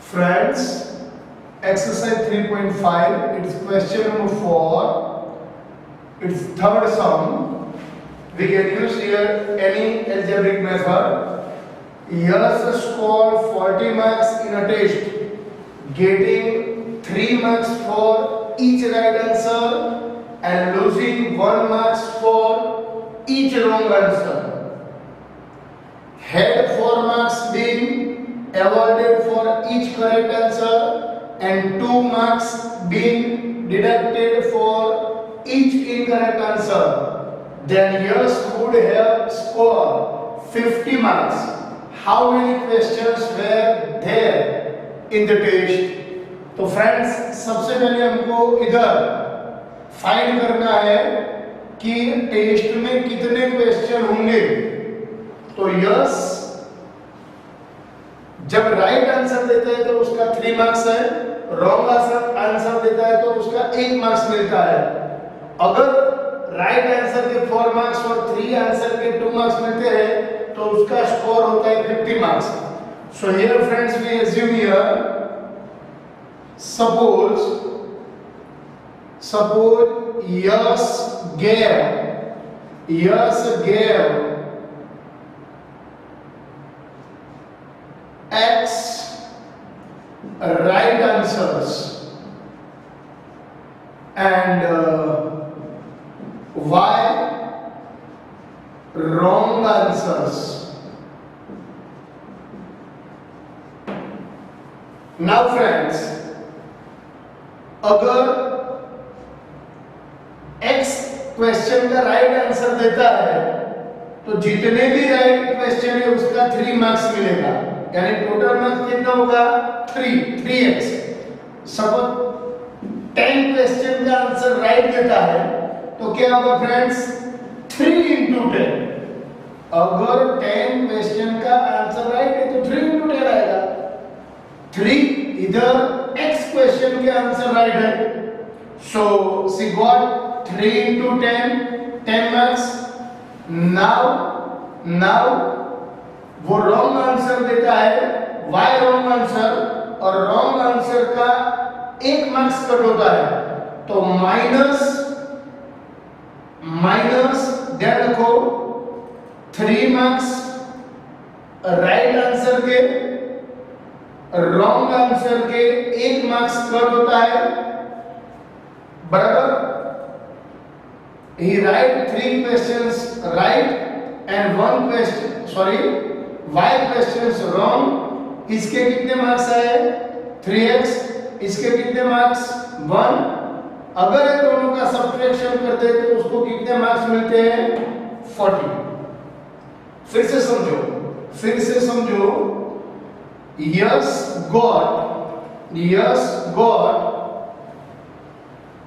Friends, exercise 3.5, it's question number 4, it's third sum. We can use here any algebraic method. Yes, score 40 marks in a test, getting 3 marks for each right answer and losing 1 marks for each wrong answer. Had 4 marks being awarded for each correct answer and 2 marks being deducted for each incorrect answer, then yes would have scored 50 marks. How many questions were there in the test? तो friends सबसे पहले हमको इधर find करना है कि test में कितने क्वेश्चन होंगे. तो यस जब राइट आंसर देता है तो उसका 3 मार्क्स है, रॉन्ग आंसर देता है तो उसका 1 मार्क्स मिलता है. अगर राइट आंसर के 4 मार्क्स और 3 आंसर के 2 मार्क्स मिलते हैं तो उसका स्कोर होता है 50 marks. So here friends we assume here suppose yes gave X right answers and Y wrong answers. Now friends, अगर X क्वेश्चन का राइट आंसर देता है तो जितने भी राइट क्वेश्चन है उसका 3 मार्क्स मिलेगा, यानी टोटल मार्क्स कितना होगा 3x. सपोज 10 क्वेश्चन का आंसर राइट देता है तो क्या होगा फ्रेंड्स 3 into 10. अगर 10 क्वेश्चन का आंसर राइट है तो 3 into 10 आएगा. 3 इधर X क्वेश्चन के आंसर राइट है, so she got 3 into 10 marks. now वो रॉन्ग आंसर देता है Y रॉन्ग आंसर, और रॉन्ग आंसर का 1 मार्क्स कट होता है तो माइनस ध्यान रखो 3 मार्क्स राइट आंसर के, रॉन्ग आंसर के 1 मार्क्स कट होता है. बराबर. He right 3 questions right and 1 question y questions wrong. इसके कितने मार्क्स आए 3x, इसके कितने मार्क्स 1. अगर ये दोनों का सब्ट्रैक्शन करते हैं तो उसको कितने मार्क्स मिलते हैं 40. फिर से समझो. Yes got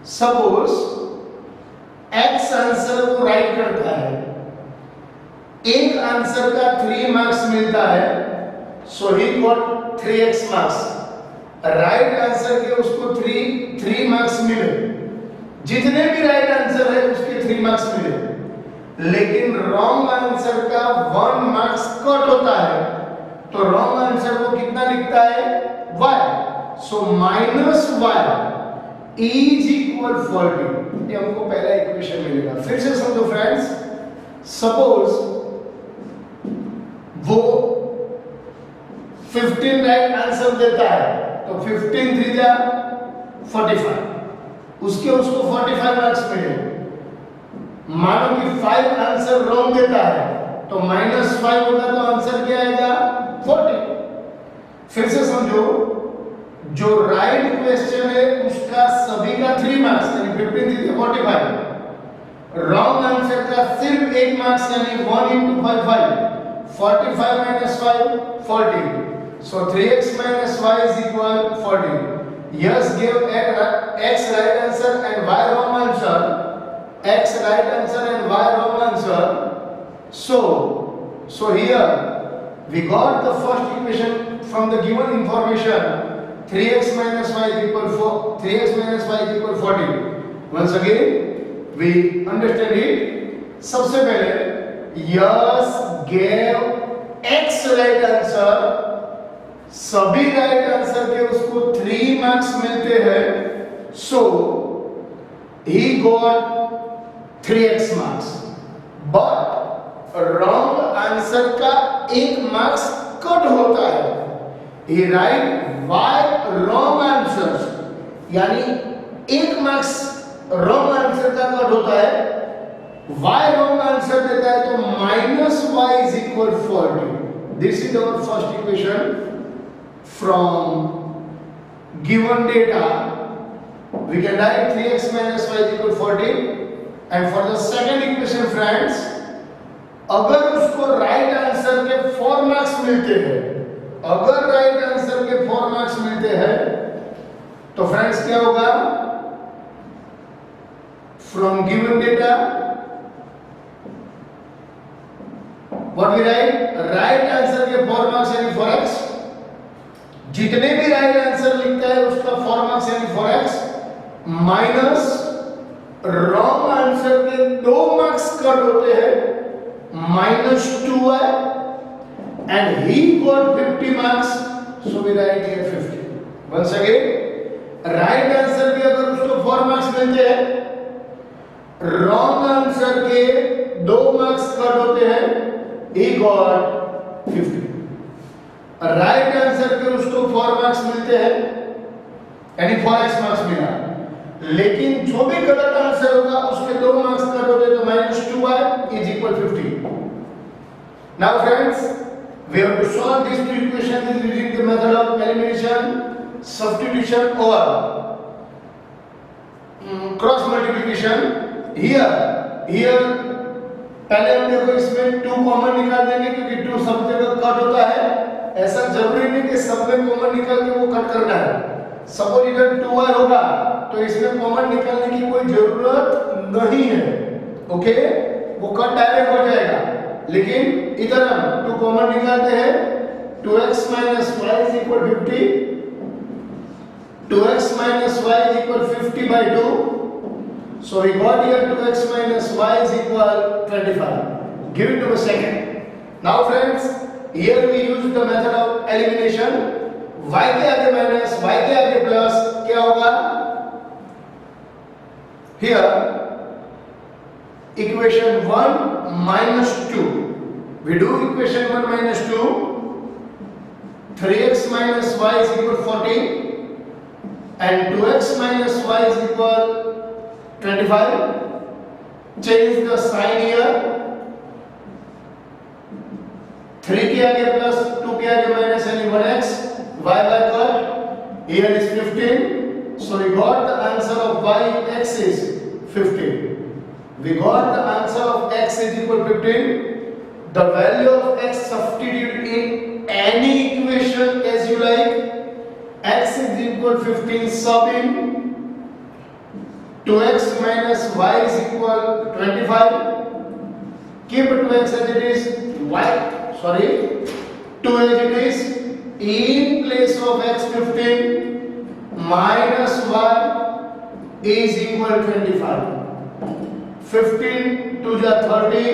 suppose X answer को राइट करता है, एक आंसर का 3 मार्क्स मिलता है, so he got 3x marks. Right answer के उसको 3 मार्क्स मिले, जितने भी राइट आंसर है उसके 3 मार्क्स मिले. लेकिन रॉन्ग आंसर का 1 मार्क्स कट होता है तो रॉन्ग आंसर को कितना लिखता है y. So minus y is equal 40. ये हमको पहला इक्वेशन मिलेगा. फिर से समझो फ्रेंड्स. सपोज वो 15 राइट आंसर देता है तो 15 3 जा 45, उसको 45 मार्क्स मिले. मानो कि 5 आंसर रॉन्ग देता है तो -5 होगा तो आंसर क्या आएगा 40. फिर से समझो, जो राइट क्वेश्चन है उसका सभी का 3 मार्क्स यानी 15 3 45, रॉन्ग आंसर का सिर्फ 1 मार्क्स यानी 1 into 5 45 minus 5 40. so 3x minus y is equal 40. yes give x right answer and y wrong answer. X right answer and y wrong answer. So here we got the first equation from the given information. 3x minus y is equal 4. 3x minus y is equal 40. Once again we understand it. सबसे पहले yes gave x right answer सभी right answer के उसको 3 marks मिलते हैं, so he got 3x marks. But wrong answer का 1 marks cut होता है। He right y wrong answers, यानी 1 मार्क्स रॉन्ग आंसर का कट होता है। y रॉन्ग आंसर देता है तो -y is equal 40। This is our first equation from given data. We can write 3x minus y is equal 40, and for the second equation friends, अगर उसको right answer के 4 marks मिलते हैं, अगर right answer के 4 मार्क्स मिलते हैं तो फ्रेंड्स क्या होगा? From given data what we write? Right answer के 4 मार्क्स यानी 4x, जितने भी राइट आंसर लिखता है उसका 4 मार्क्स यानी 4x, माइनस रॉन्ग आंसर के 2 मार्क्स कट होते हैं -2y, and he got 50 marks, so we write here 50. Once again, right answer के अगर उसको 4 मार्क्स मिलते हैं, रॉन्ग आंसर के 2 मार्क्स कट होते हैं, he got 50। राइट आंसर के उसको 4 मार्क्स मिलते हैं यानी 4x मार्क्स मिला, लेकिन जो भी गलत आंसर होगा उसके 2 मार्क्स कट होते तो -2y is equal 50। Now friends, we have to solve these two equations using the method of elimination, substitution or cross multiplication। here पहले हम देखो इसमें 2 कॉमन निकाल देंगे क्योंकि 2 सब जगह कट होता है। ऐसा जरूरी नहीं कि सब में कॉमन निकाल के वो कट करना है। सपोज इधर 2y होगा तो इसमें कॉमन निकालने की कोई जरूरत नहीं है, ओके, वो कट डायरेक्ट हो जाएगा। लेकिन इधर हम 2 कॉमन निकालते हैं, 2x minus y is equal 50, 2x minus y is equal 50 by 2, so we got here 2x minus y is equal 25। give it to a second। now friends, here we use the method of elimination। y के आगे minus, y के आगे plus, क्या होगा? here equation 1 minus 2, we do equation 1 minus 2, 3x minus y is equal 40 and 2x minus y is equal 25। change the sign here, 3 के आगे plus, 2 के आगे माइनस यानी 1x, y by cut, here is 15, so we got the answer of y x is 15। we got the answer of x is equal 15। the value of x substitute in any equation as you like, x is equal 15 sub in 2x minus y is equal 25, keep 2x as it is, 2 as it is, in place of x 15 minus y is equal 25, 15 to the 30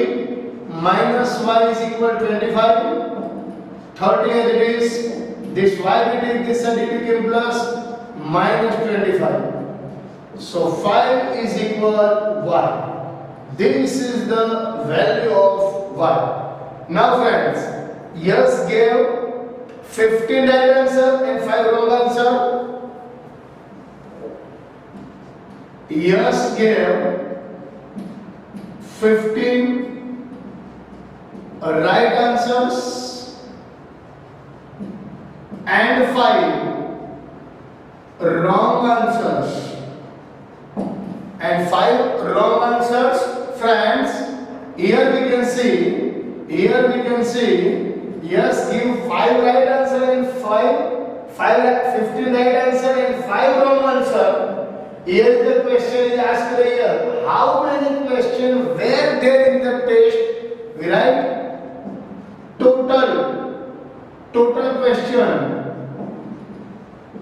minus y is equal 25, 30 as it is, this y between this and it became plus minus 25, so 5 is equal y। this is the value of y। now friends, yes gave 15 right answer and 5 wrong answer। yes gave 15 right answers and 5 wrong answers, and 5 wrong answers friends, here we can see, yes give 5 right answer and 15 right answer and 5 wrong answer। here the question is asked here, how many questions were there in the test? we write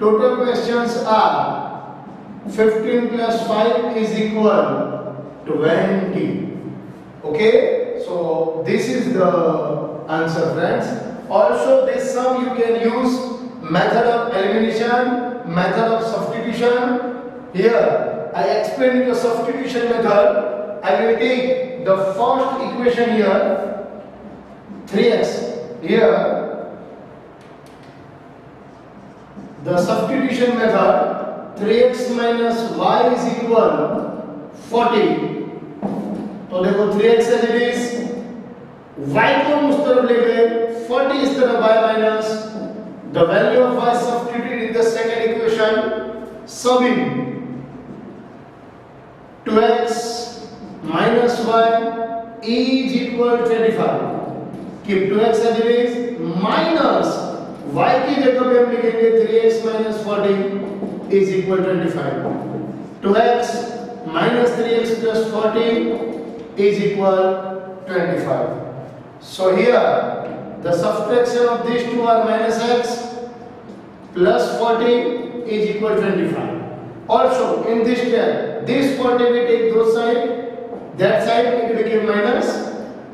total questions are 15 plus 5 is equal 20। okay, so this is the answer friends। also this sum you can use method of elimination, method of substitution. Here I explain the substitution method. I will take the first equation here, 3x. Here the substitution method, 3x minus y is equal 40. तो देखो 3x as it is, y को हम उस तरफ ले गए, 40 इस तरफ y minus the value of y substituted in the second equation, subbing 2x minus y is equal 25. Keep 2x as it is minus y की जगह पे हम लिखेंगे 3x minus 40 is equal 25. 2x minus 3x plus 40 is equal 25. So here the subtraction of these two are minus x plus 40 is equal 25. Also in this step, this 40 we take those side, that side it became minus.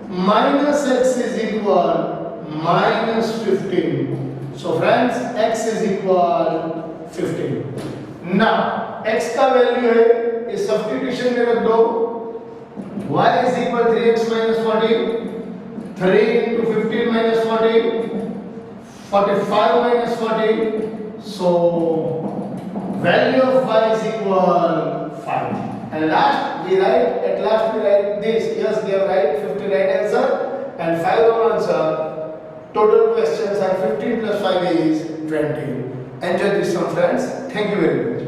Minus x is equal minus 15. So friends, x is equal 15. Now x का value है, इस substitution में रख दो, y is equal 3x minus 40, 3 into 15 minus 40, 45 minus 40. So value of y is equal 5. And last we write, at last we write this. Yes, they have right 50 right answer and 5 wrong answer. Total questions are 15 plus 5 is 20. Enjoy this one, friends. Thank you very much.